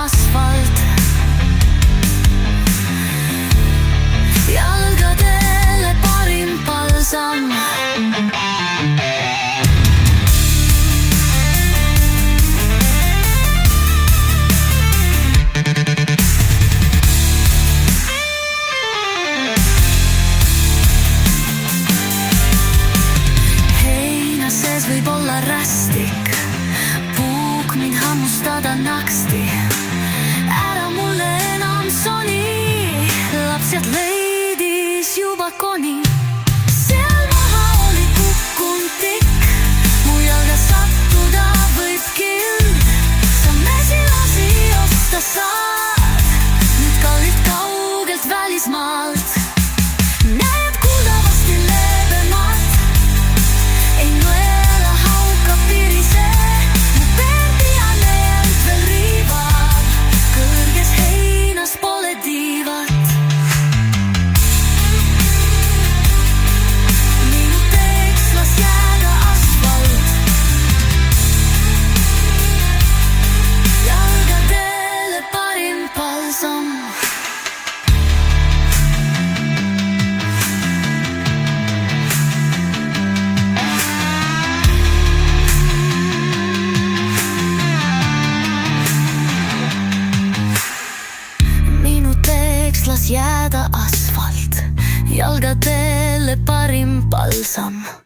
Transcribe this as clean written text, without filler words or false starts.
asfalt. Jalgadele parim palsam. Võib olla rästik, puuk mind hammustada naksti. Ära mulle enam soni, lapsed leidis juba koni. Seal maha oli kukkunud tikk, mu jalga sattuda võib küll. Sa mesilasi osta saad, nüüd kallilt kaugelt välismaalt. Näed kuuldavasti leebemat, ei nõe las jääda asfalt, jalgadele parim palsam.